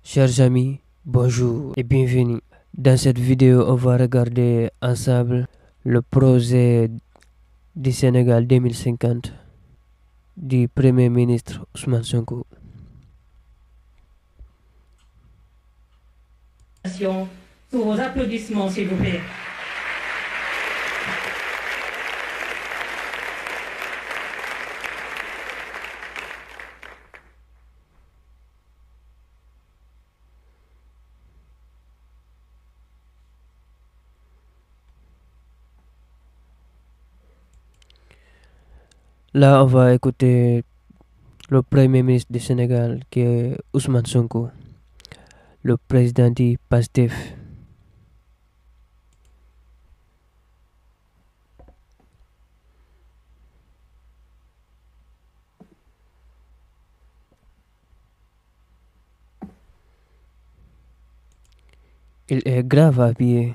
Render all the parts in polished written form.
Chers amis, bonjour et bienvenue. Dans cette vidéo, on va regarder ensemble le projet du Sénégal 2050 du Premier ministre Ousmane Sonko. Sous vos applaudissements, s'il vous plaît. Là, on va écouter le Premier ministre du Sénégal qui est Ousmane Sonko, le président du PASTEF. Il est grave habillé.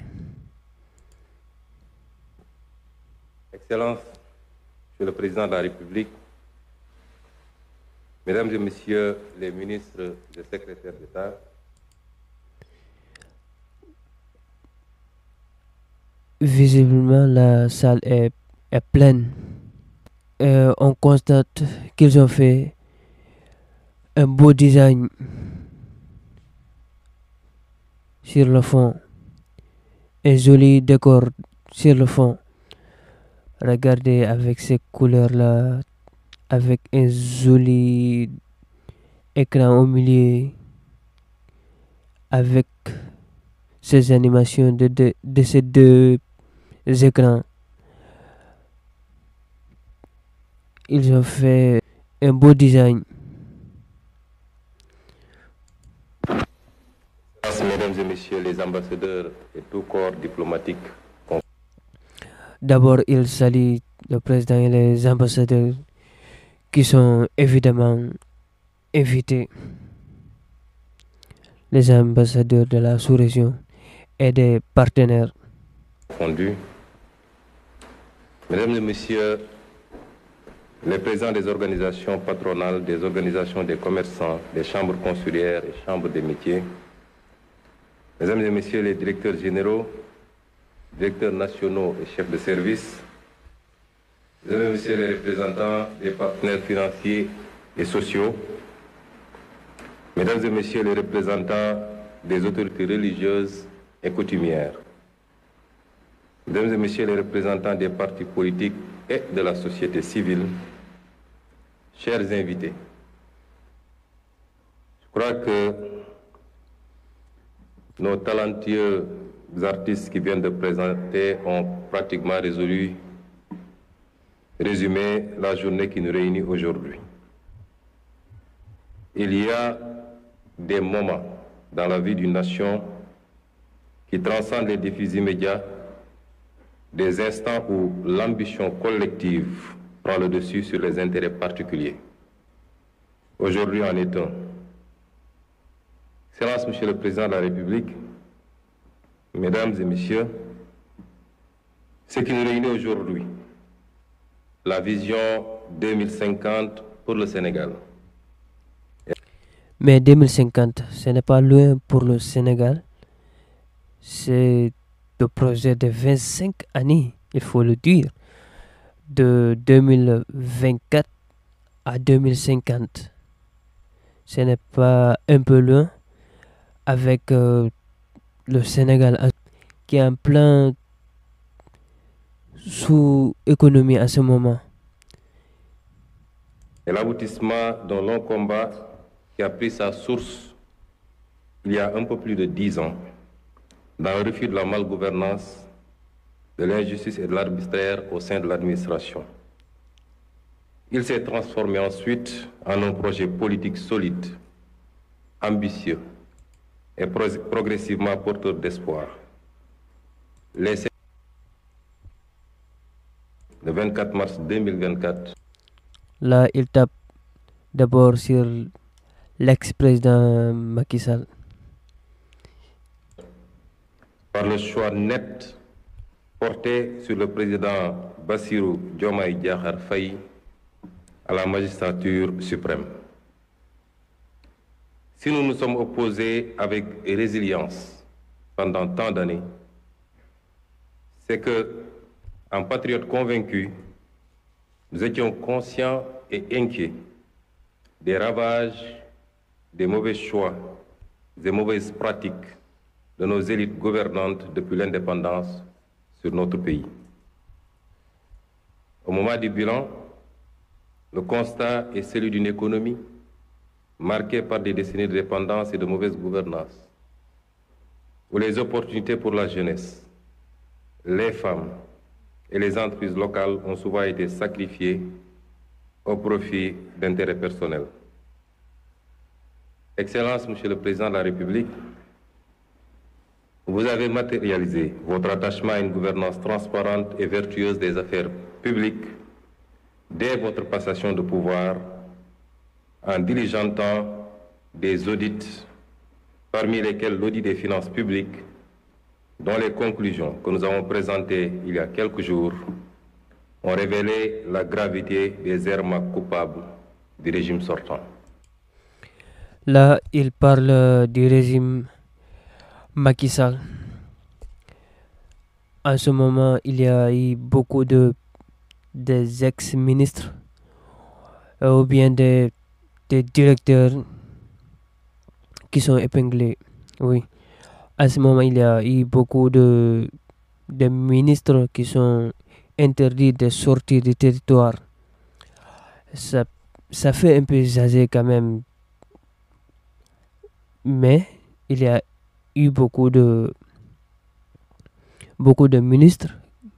Excellences, Monsieur le Président de la République, Mesdames et Messieurs les ministres et secrétaires d'État, Visiblement, la salle est pleine. On constate qu'ils ont fait un beau design sur le fond, un joli décor sur le fond. Regardez avec ces couleurs-là, avec un joli écran au milieu, avec ces animations de ces deux écrans. Ils ont fait un beau design. Mesdames et Messieurs les ambassadeurs et tout corps diplomatique, D'abord, il salue le président et les ambassadeurs qui sont évidemment invités. Les ambassadeurs de la sous-région et des partenaires. confondus, Mesdames et Messieurs les présidents des organisations patronales, des organisations des commerçants, des chambres consulaires et chambres des métiers, Mesdames et Messieurs les directeurs généraux, directeurs nationaux et chefs de service, Mesdames et Messieurs les représentants des partenaires financiers et sociaux, Mesdames et Messieurs les représentants des autorités religieuses et coutumières, Mesdames et Messieurs les représentants des partis politiques et de la société civile, chers invités, je crois que nos talentueux artistes qui viennent de présenter ont pratiquement résumé la journée qui nous réunit aujourd'hui. Il y a des moments dans la vie d'une nation qui transcendent les défis immédiats, des instants où l'ambition collective prend le dessus sur les intérêts particuliers. Aujourd'hui en est un. Excellence, Monsieur le Président de la République, Mesdames et Messieurs, ce qui nous réunit aujourd'hui, la vision 2050 pour le Sénégal. Mais 2050, ce n'est pas loin pour le Sénégal. C'est le projet de 25 années, il faut le dire, de 2024 à 2050. Ce n'est pas un peu loin avec le Sénégal qui est en plein sous-économie à ce moment. Et l'aboutissement d'un long combat qui a pris sa source il y a un peu plus de 10 ans dans le refus de la malgouvernance, de l'injustice et de l'arbitraire au sein de l'administration. Il s'est transformé ensuite en un projet politique solide, ambitieux et progressivement porteur d'espoir. Le 24 mars 2024. Là, il tape d'abord sur l'ex-président Macky Sall. Par le choix net porté sur le président Bassirou Diomaye Diakhar Faye à la magistrature suprême. Si nous nous sommes opposés avec résilience pendant tant d'années, c'est que, en patriotes convaincus, nous étions conscients et inquiets des ravages, des mauvais choix, des mauvaises pratiques de nos élites gouvernantes depuis l'indépendance sur notre pays. Au moment du bilan, le constat est celui d'une économie marquée par des décennies de dépendance et de mauvaise gouvernance, où les opportunités pour la jeunesse, les femmes et les entreprises locales ont souvent été sacrifiées au profit d'intérêts personnels. Excellence, Monsieur le Président de la République, vous avez matérialisé votre attachement à une gouvernance transparente et vertueuse des affaires publiques dès votre passation de pouvoir en diligentant des audits, parmi lesquels l'audit des finances publiques, dont les conclusions que nous avons présentées il y a quelques jours ont révélé la gravité des errements coupables du régime sortant. Là, il parle du régime Macky Sall. En ce moment, il y a eu beaucoup des ex-ministres ou bien des directeurs qui sont épinglés. Oui. À ce moment, il y a eu beaucoup de ministres qui sont interdits de sortir du territoire. Ça fait un peu jaser quand même. Mais il y a eu beaucoup de ministres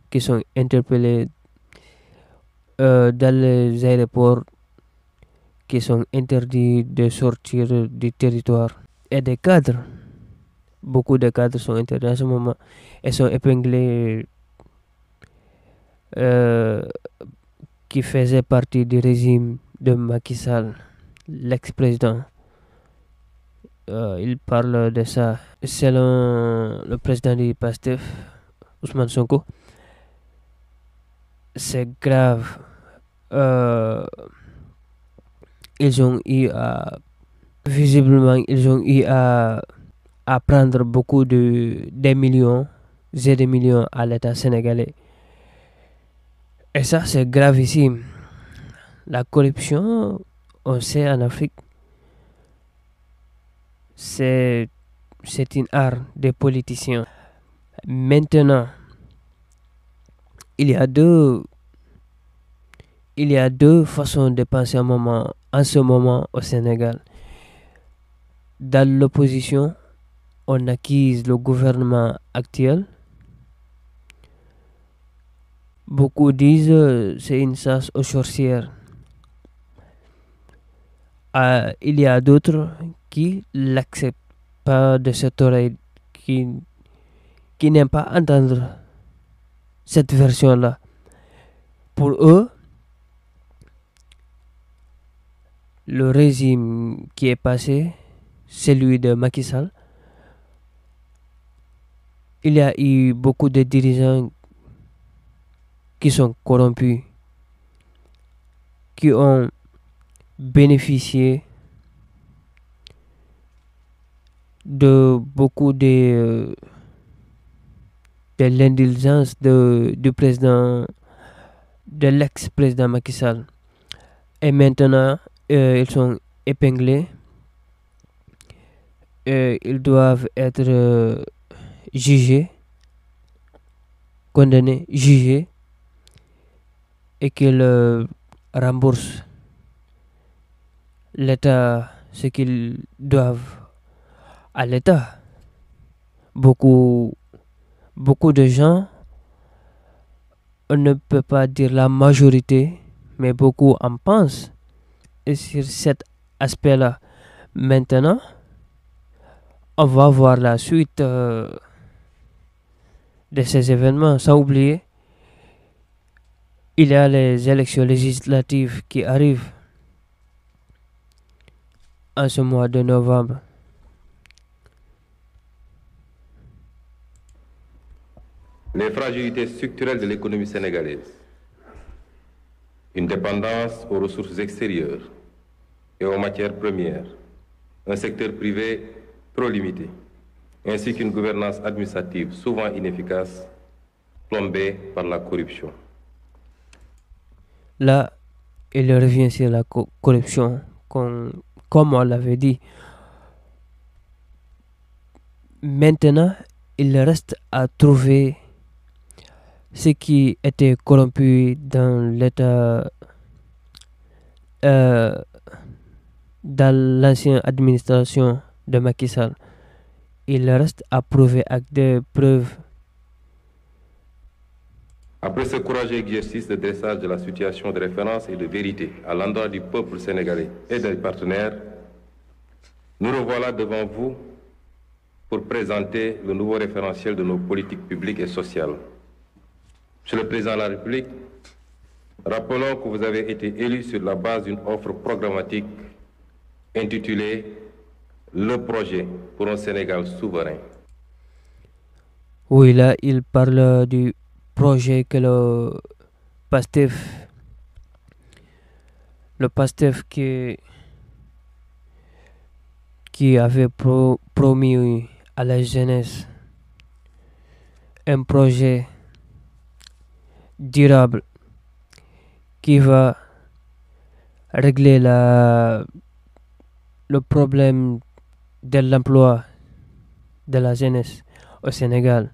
qui sont interpellés dans les aéroports, qui sont interdits de sortir du territoire. Et des cadres, beaucoup de cadres sont interdits en ce moment et sont épinglés, qui faisaient partie du régime de Macky Sall, l'ex-président. Il parle de ça. Selon le président du PASTEF, Ousmane Sonko, c'est grave. Visiblement, ils ont eu à prendre beaucoup des millions à l'État sénégalais. Et ça, c'est gravissime. La corruption, on sait en Afrique, c'est une art des politiciens. Maintenant, il y a deux façons de penser en ce moment au Sénégal. Dans l'opposition, on accuse le gouvernement actuel. Beaucoup disent c'est une chasse aux sorcières. Il y a d'autres qui l'acceptent pas de cette oreille, qui n'aiment pas entendre cette version-là. Pour eux, le régime qui est passé, celui de Macky Sall, il y a eu beaucoup de dirigeants qui sont corrompus, qui ont bénéficié de beaucoup de l'indulgence du président, de l'ex-président Macky Sall. Et maintenant, ils sont épinglés. Ils doivent être jugés, condamnés, jugés, et qu'ils remboursent l'État ce qu'ils doivent à l'État. Beaucoup de gens, on ne peut pas dire la majorité, mais beaucoup en pensent. Et sur cet aspect-là, maintenant, on va voir la suite de ces événements. Sans oublier, il y a les élections législatives qui arrivent en ce mois de novembre. Les fragilités structurelles de l'économie sénégalaise, une dépendance aux ressources extérieures et aux matières premières, un secteur privé trop limité, ainsi qu'une gouvernance administrative souvent inefficace, plombée par la corruption. Là, il revient sur la corruption, comme on l'avait dit. Maintenant, il reste à trouver ce qui était corrompu dans l'État, dans l'ancienne administration de Macky Sall. Il reste à prouver avec des preuves. Après ce courageux exercice de dressage de la situation de référence et de vérité à l'endroit du peuple sénégalais et des partenaires, nous revoilà devant vous pour présenter le nouveau référentiel de nos politiques publiques et sociales. Monsieur le Président de la République, rappelons que vous avez été élu sur la base d'une offre programmatique intitulée « Le projet pour un Sénégal souverain ». Oui, là, il parle du projet que le PASTEF qui avait promis à la jeunesse un projet durable qui va régler le problème de l'emploi de la jeunesse au Sénégal.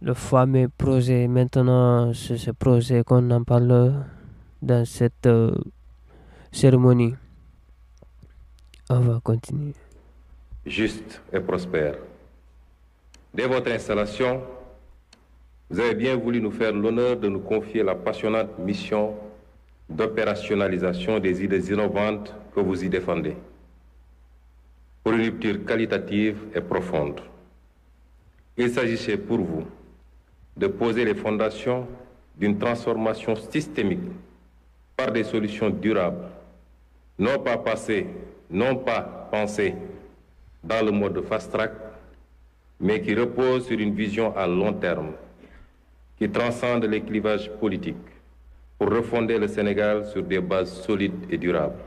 Le fameux projet, maintenant, c'est ce projet qu'on en parle dans cette cérémonie. On va continuer. Juste et prospère. Dès votre installation, vous avez bien voulu nous faire l'honneur de nous confier la passionnante mission d'opérationnalisation des idées innovantes que vous y défendez, pour une rupture qualitative et profonde. Il s'agissait pour vous de poser les fondations d'une transformation systémique par des solutions durables, non pas pensées dans le mode fast-track, mais qui reposent sur une vision à long terme, qui transcende les clivages politiques pour refonder le Sénégal sur des bases solides et durables.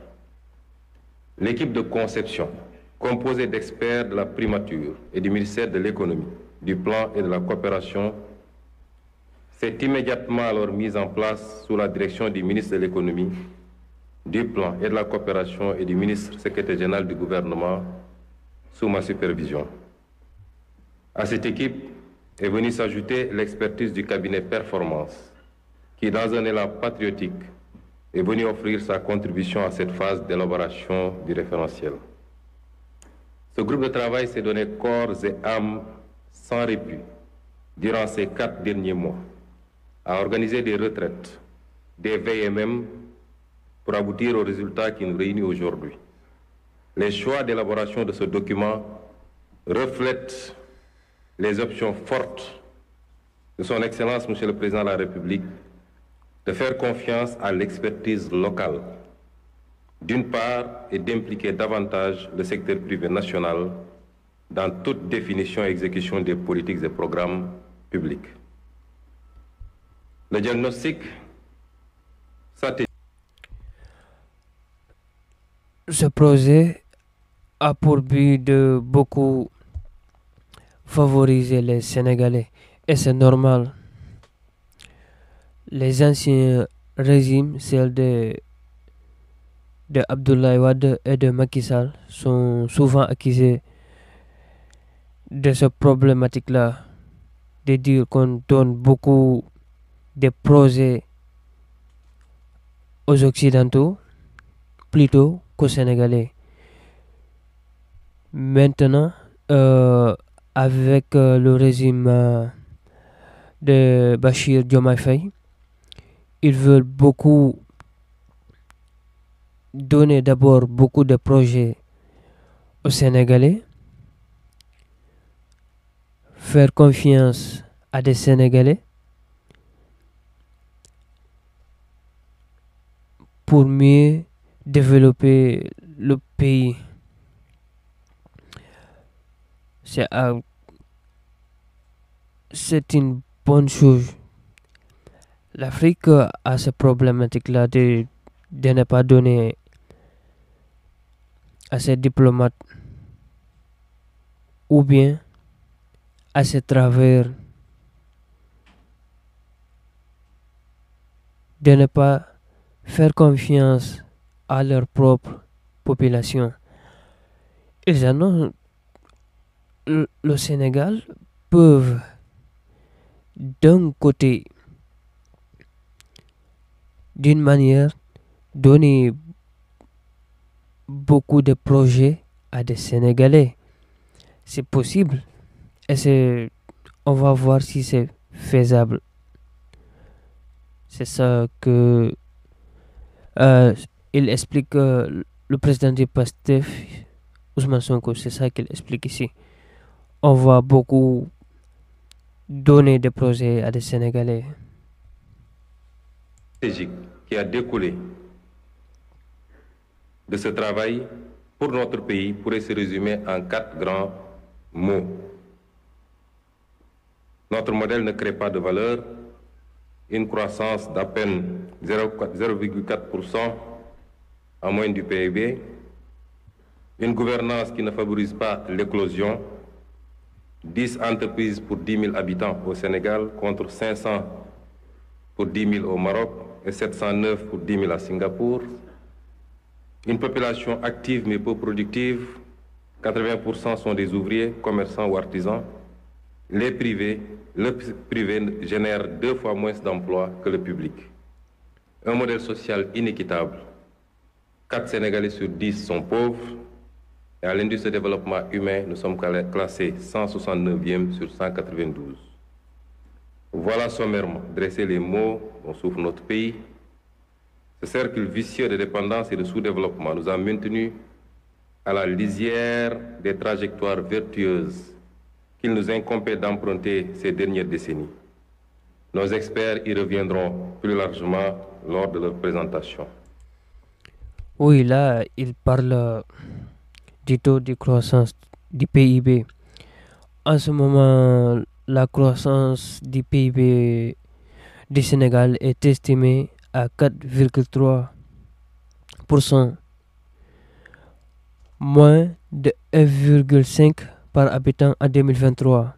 L'équipe de conception, composée d'experts de la primature et du ministère de l'économie, du plan et de la coopération, s'est immédiatement alors mise en place sous la direction du ministre de l'économie, du plan et de la coopération et du ministre secrétaire général du gouvernement, sous ma supervision. À cette équipe est venue s'ajouter l'expertise du cabinet Performance, qui, dans un élan patriotique, est venu offrir sa contribution à cette phase d'élaboration du référentiel. Ce groupe de travail s'est donné corps et âme sans répit durant ces 4 derniers mois, à organiser des retraites, des veilles et même pour aboutir aux résultats qui nous réunissent aujourd'hui. Les choix d'élaboration de ce document reflètent les options fortes de son Excellence, Monsieur le Président de la République, de faire confiance à l'expertise locale, d'une part, et d'impliquer davantage le secteur privé national dans toute définition et exécution des politiques et programmes publics. Le diagnostic stratégique. Ce projet a pour but de beaucoup favoriser les Sénégalais et c'est normal. Les anciens régimes, celles de Abdoulaye Wade et de Macky Sall, sont souvent accusés de cette problématique-là, de dire qu'on donne beaucoup de projets aux Occidentaux plutôt qu'aux Sénégalais. Maintenant, avec le régime de Bachir Diomaye Faye, ils veulent beaucoup donner d'abord beaucoup de projets aux Sénégalais, faire confiance à des Sénégalais pour mieux développer le pays. C'est une bonne chose. L'Afrique a cette problématique-là de ne pas donner à ces diplomates ou bien à ces travailleurs de ne pas faire confiance à leur propre population. Ils annoncent le Sénégal peuvent d'un côté, d'une manière, donner beaucoup de projets à des Sénégalais. C'est possible et on va voir si c'est faisable. C'est ça que euh, il explique le président du PASTEF, Ousmane Sonko, c'est ça qu'il explique ici. On va beaucoup donner des projets à des Sénégalais. Qui a découlé de ce travail pour notre pays pourrait se résumer en 4 grands mots. Notre modèle ne crée pas de valeur, une croissance d'à peine 0,4% en moyenne du PIB, une gouvernance qui ne favorise pas l'éclosion, 10 entreprises pour 10 000 habitants au Sénégal contre 500 pour 10 000 au Maroc et 709 pour 10 000 à Singapour, une population active mais peu productive, 80% sont des ouvriers, commerçants ou artisans. Le privé génère 2 fois moins d'emplois que le public. Un modèle social inéquitable. 4 Sénégalais sur 10 sont pauvres. Et à l'indice de développement humain, nous sommes classés 169e sur 192. Voilà sommairement dressé les mots dont souffre notre pays. Ce cercle vicieux de dépendance et de sous-développement nous a maintenus à la lisière des trajectoires vertueuses qu'il nous incombait d'emprunter ces dernières décennies. Nos experts y reviendront plus largement lors de leur présentation. Oui, là, il parle du taux de croissance du PIB. En ce moment, la croissance du PIB du Sénégal est estimée à 4,3%, moins de 1,5 par habitant en 2023,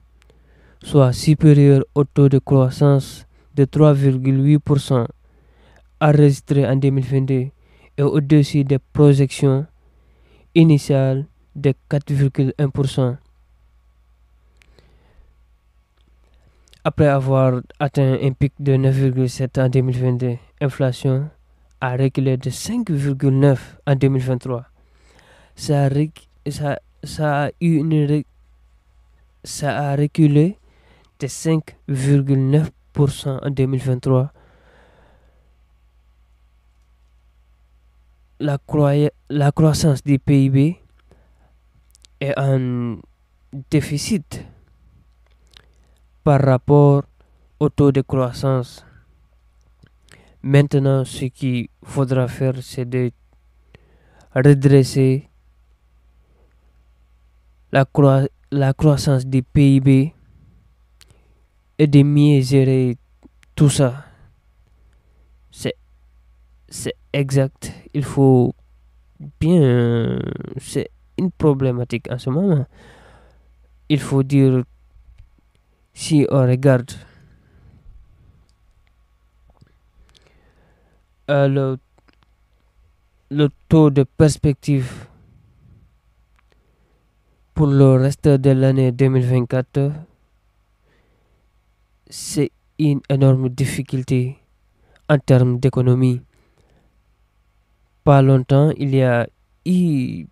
soit supérieur au taux de croissance de 3,8% enregistré en 2022 et au-dessus des projections initiales de 4,1%. Après avoir atteint un pic de 9,7 en 2022, l'inflation a reculé de 5,9 en 2023. Ça a reculé de 5,9% en 2023. La croissance du PIB est en déficit par rapport au taux de croissance. Maintenant, ce qu'il faudra faire, c'est de redresser la croissance du PIB et de mieux gérer tout ça. C'est exact. Il faut bien... c'est une problématique en ce moment. Il faut dire, si on regarde le taux de perspective pour le reste de l'année 2024, c'est une énorme difficulté en termes d'économie. Pas longtemps, il y a eu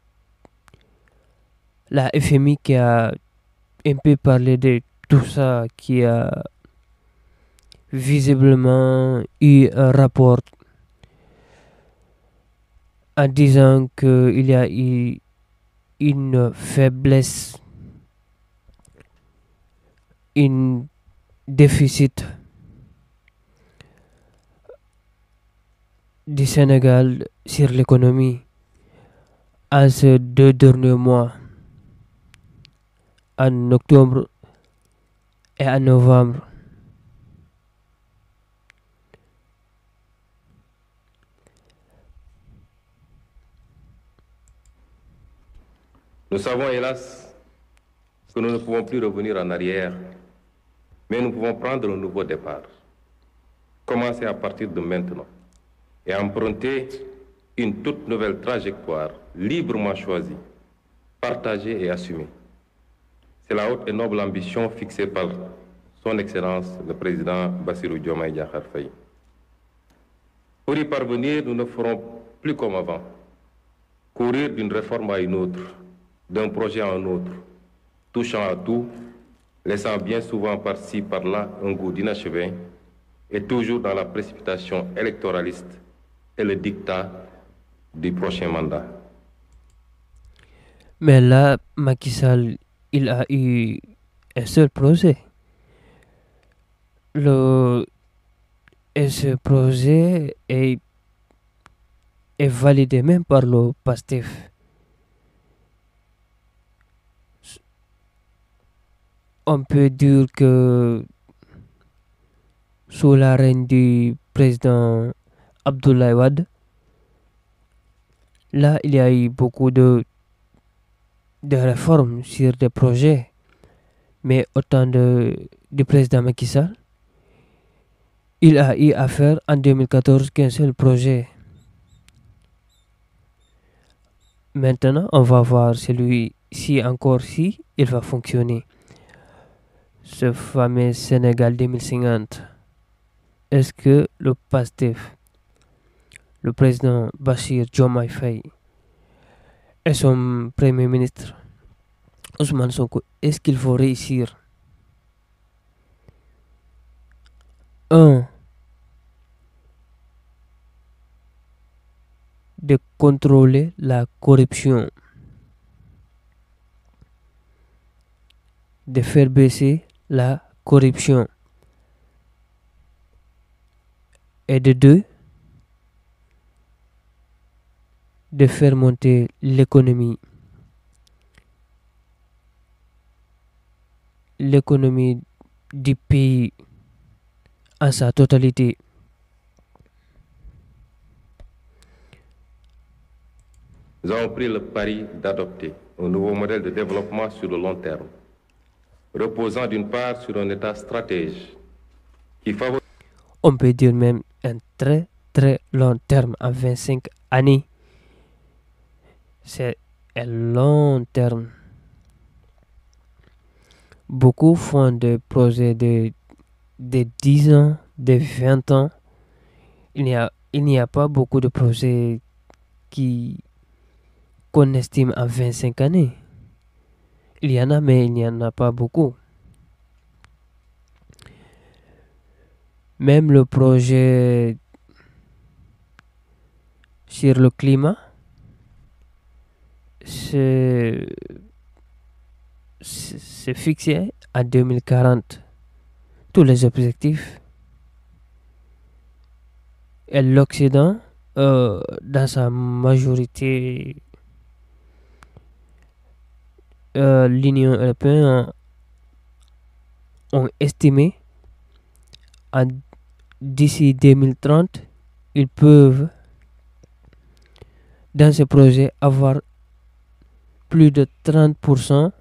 la FMI qui a un peu parlé de tout ça, qui a visiblement eu un rapport en disant qu'il y a eu une faiblesse, un déficit du Sénégal sur l'économie en ces 2 derniers mois, en octobre et en novembre. Nous savons hélas que nous ne pouvons plus revenir en arrière, mais nous pouvons prendre un nouveau départ. Commencer à partir de maintenant et emprunter une toute nouvelle trajectoire librement choisie, partagée et assumée. C'est la haute et noble ambition fixée par son Excellence le Président Bassirou Diomaye Diakhar Faye. Pour y parvenir, nous ne ferons plus comme avant, courir d'une réforme à une autre, d'un projet à un autre, touchant à tout, laissant bien souvent par-ci, par-là un goût d'inachevé, et toujours dans la précipitation électoraliste et le diktat du prochain mandat. Mais là, Macky Sall, il a eu un seul projet. Et ce projet est validé même par le PASTEF. On peut dire que sous la règne du président Abdoulaye Wade, là, il y a eu beaucoup de réformes sur des projets. Mais au temps du président Macky Sall, il a eu à faire en 2014 qu'un seul projet. Maintenant, on va voir celui-ci encore si il va fonctionner. Ce fameux Sénégal 2050. Est-ce que le PASTEF, le président Bassirou Diomaye Faye et son premier ministre Ousmane Sonko, est-ce qu'il faut réussir de contrôler la corruption, de faire baisser la corruption, et de deux, de faire monter l'économie du pays en sa totalité. Nous avons pris le pari d'adopter un nouveau modèle de développement sur le long terme, reposant d'une part sur un État stratège qui favorise... On peut dire même un très très long terme, en 25 années. C'est un long terme. Beaucoup font des projets de 10 ans, de 20 ans. Il n'y a pas beaucoup de projets qu'on estime à 25 années. Il y en a, mais il n'y en a pas beaucoup. Même le projet sur le climat, c'est fixé à 2040. Tous les objectifs. Et l'Occident, dans sa majorité, l'Union européenne ont estimé d'ici 2030, ils peuvent, dans ce projet, avoir plus de 30%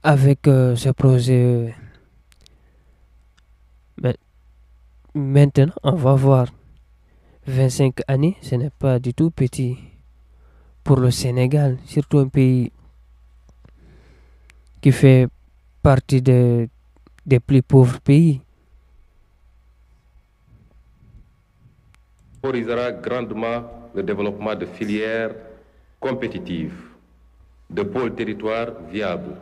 avec ce projet. Mais maintenant, on va voir. 25 années, ce n'est pas du tout petit pour le Sénégal, surtout un pays qui fait partie des plus pauvres pays. Favorisera grandement le développement de filières compétitives, de pôles territoires viables,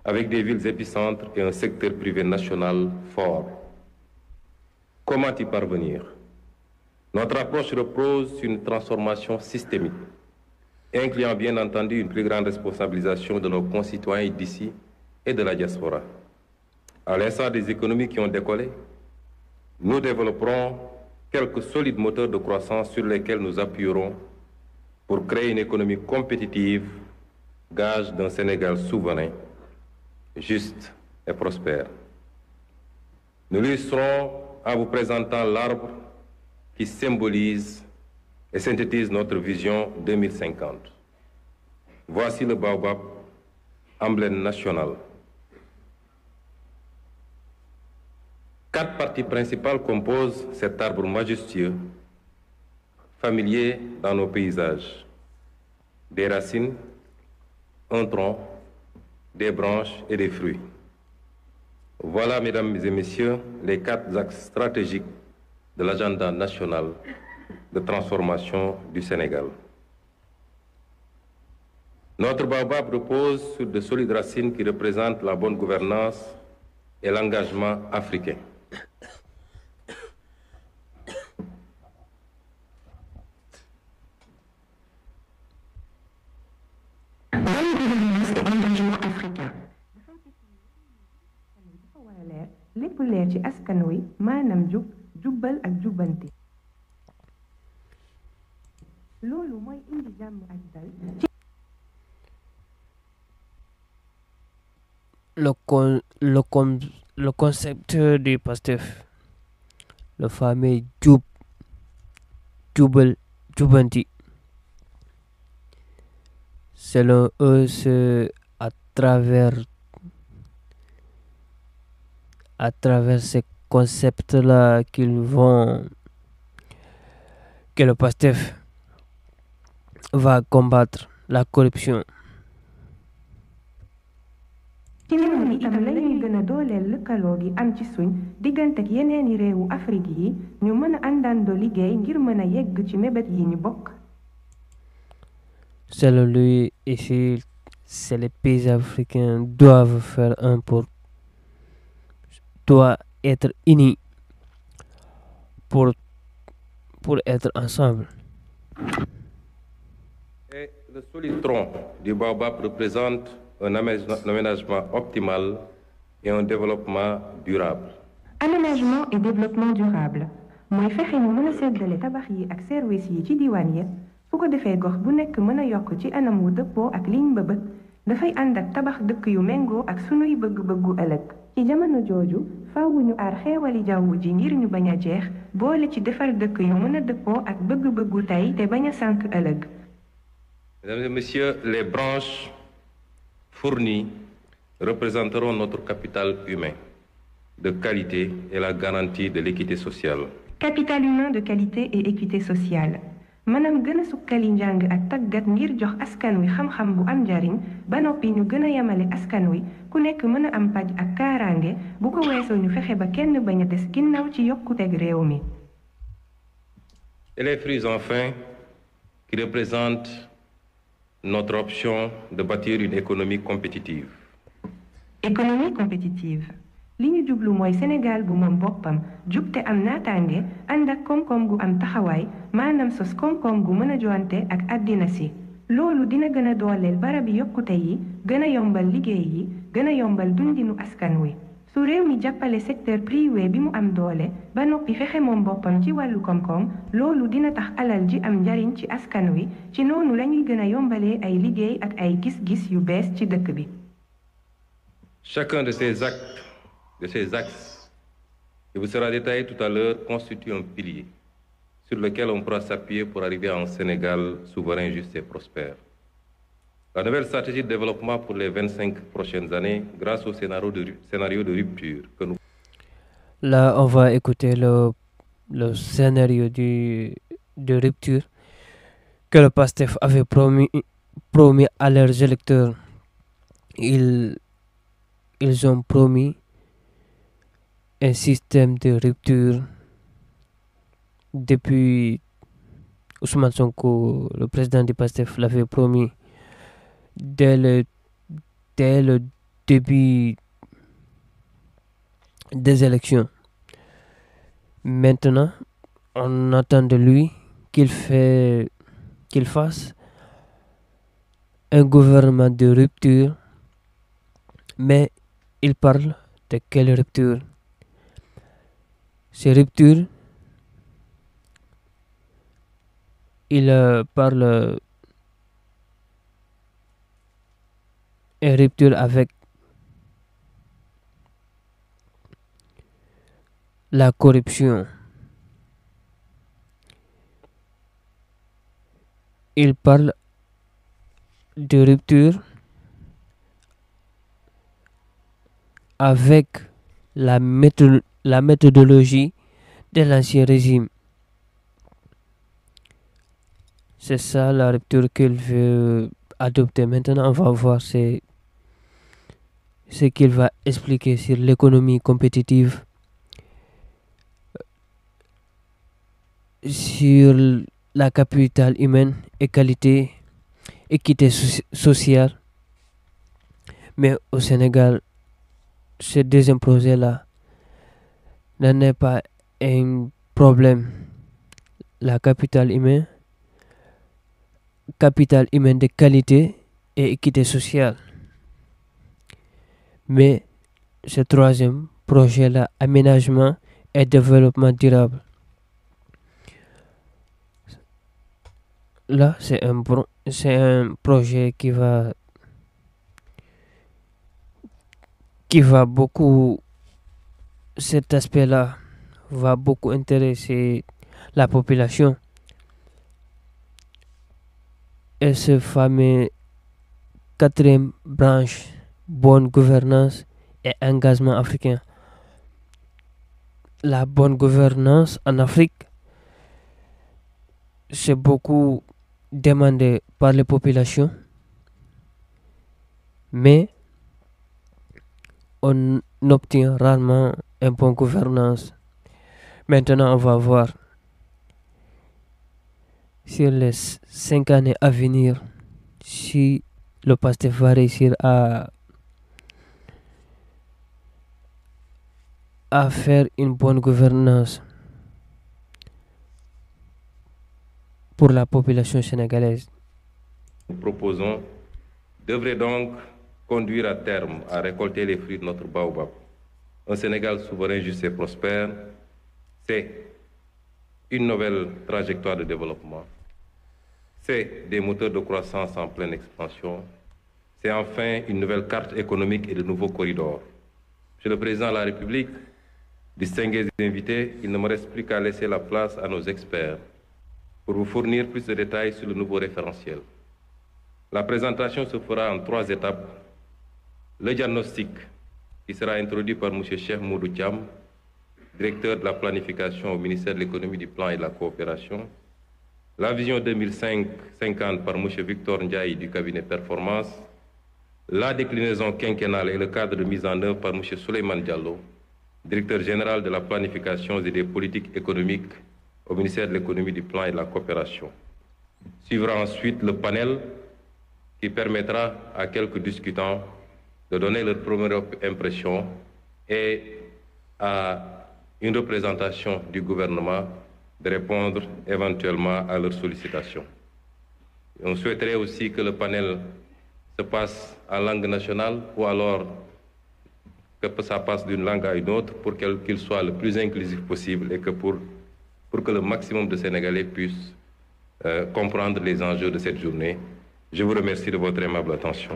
avec des villes épicentres et un secteur privé national fort. Comment y parvenir? Notre approche repose sur une transformation systémique, incluant bien entendu une plus grande responsabilisation de nos concitoyens d'ici et de la diaspora. À l'instar des économies qui ont décollé, nous développerons quelques solides moteurs de croissance sur lesquels nous appuierons pour créer une économie compétitive, gage d'un Sénégal souverain, juste et prospère. Nous l'illustrons en vous présentant l'arbre qui symbolise et synthétise notre vision 2050. Voici le baobab, emblème national. 4 parties principales composent cet arbre majestueux, familier dans nos paysages. Des racines, un tronc, des branches et des fruits. Voilà, mesdames et messieurs, les 4 axes stratégiques de l'agenda national de transformation du Sénégal. Notre baobab repose sur de solides racines qui représentent la bonne gouvernance et l'engagement africain. lépp leer ci askan wi maanaam jub jubbal ak jubbanti loolu mooy indi jàmm ak dal ci le concept du PASTEF, le fameux jub jubal jubbanti, selon eux c'est à travers ces concepts-là que le PASTEF va combattre la corruption. ci noonu itam lañuy gën a dooleel lëkkaloo gi am ci suñ diggante ak yeneeni réewu Afrique yi ñu mën a àndandoo liggéey ngir mën a yegg ci mébét yi ñu bokk. Selon lui, ici, c'est les pays africains doivent faire un pour doit être unis pour être ensemble. Et le solide tronc du baobab représente un aménagement optimal et un développement durable. Aménagement et développement durable mooy fexe ñu mën a seddale tabax yi ak service yi ci diwaan ya su ko defee gox bu nekk mën a yokk ci anam wu dëppoo ak liñ bëgg dafay ànd ak tabax dëkk yu méngoo ak sunuy bëgg-bëggu ëllëg. ci jamono jooju faawu ñu aar xeewali jaww ji ngir ñu bañ a jeex boole ci defar dëkk yu mën a dëppoo ak bëgg-bëggu tey te bañ a sànk ëllëg. Mesdames et messieurs, les branches fournies représenteront notre capital humain de qualité et la garantie de l'équité sociale. Capital humain de qualité et équité sociale. maanaam gën a sukkali njàng ak tàggat ngir jox askan wi xam-xam bu am njariñ ba noppi ñu gën a yemale askan wi ku nekk mën a am paj ak kaaraange bu ko weesoo ñu fexe ba kenn bañ a des ginnaaw ci yokkuteg réew mi. Et les fruits enfin qui représentent notre option de bâtir une économie compétitive. Économie compétitive. li ñu jublu mooy Sénégal bu moom boppam jub te am naataange ànd ak koom-koom gu am taxawaay maanaam sos koom-koom gu mën a joante ak àddina si. loolu dina gën a dooleel barabi yokkute yi gën a yombal liggéey yi gën a yombal dundinu askan wi. su réew mi jàppale secteur privé bi mu am doole ba noppi fexe moom boppam ci wàllu koom-koom loolu dina tax alal ji am njariñ ci askan wi ci noonu lañuy gën a yombalee ay liggéey ak ay gis-gis yu bees ci dëkk bi. Chacun de ces axes, qui vous sera détaillé tout à l'heure, constitue un pilier sur lequel on pourra s'appuyer pour arriver à un Sénégal souverain, juste et prospère. La nouvelle stratégie de développement pour les 25 prochaines années, grâce au scénario de rupture que nous... Là, on va écouter le scénario de rupture que le PASTEF avait promis à leurs électeurs. Ils ont promis un système de rupture depuis Ousmane Sonko, le président du PASTEF, l'avait promis dès le début des élections. Maintenant, on attend de lui qu'il fasse un gouvernement de rupture, mais il parle de quelle rupture? Ces ruptures, il parle une rupture avec la corruption. il parle de rupture avec la méthodologie de l'ancien régime. C'est ça la rupture qu'il veut adopter. Maintenant, on va voir ce qu'il va expliquer sur l'économie compétitive, sur la capitale humaine, égalité, équité sociale. Mais au Sénégal, ce deuxième projet-là n'en est pas un problème. La capitale humaine de qualité et équité sociale. Mais ce troisième projet-là, aménagement et développement durable. Là, c'est un projet qui va beaucoup, cet aspect-là va beaucoup intéresser la population. Et ce fameux quatrième branche, bonne gouvernance et engagement africain. La bonne gouvernance en Afrique, c'est beaucoup demandé par les populations, mais on obtient rarement une bonne gouvernance. Maintenant, on va voir sur les 5 années à venir si le PASTEF va réussir à faire une bonne gouvernance pour la population sénégalaise. Nous proposons devrait donc conduire à terme à récolter les fruits de notre baobab. Un Sénégal souverain, juste et prospère, c'est une nouvelle trajectoire de développement, c'est des moteurs de croissance en pleine expansion, c'est enfin une nouvelle carte économique et de nouveaux corridors. Monsieur le Président de la République, distingués invités, il ne me reste plus qu'à laisser la place à nos experts pour vous fournir plus de détails sur le nouveau référentiel. La présentation se fera en 3 étapes. Le diagnostic, qui sera introduit par M. Cheikh Moudou Thiam, directeur de la planification au ministère de l'économie, du plan et de la coopération. La vision 2050 par M. Victor Ndiaye du cabinet Performance. La déclinaison quinquennale et le cadre de mise en œuvre par M. Souleymane Diallo, directeur général de la planification et des politiques économiques au ministère de l'économie, du plan et de la coopération. Suivra ensuite le panel qui permettra à quelques discutants de donner leur première impression et à une représentation du gouvernement de répondre éventuellement à leurs sollicitations. On souhaiterait aussi que le panel se passe en langue nationale ou alors que ça passe d'une langue à une autre pour qu'il soit le plus inclusif possible et que pour que le maximum de Sénégalais puissent comprendre les enjeux de cette journée. Je vous remercie de votre aimable attention.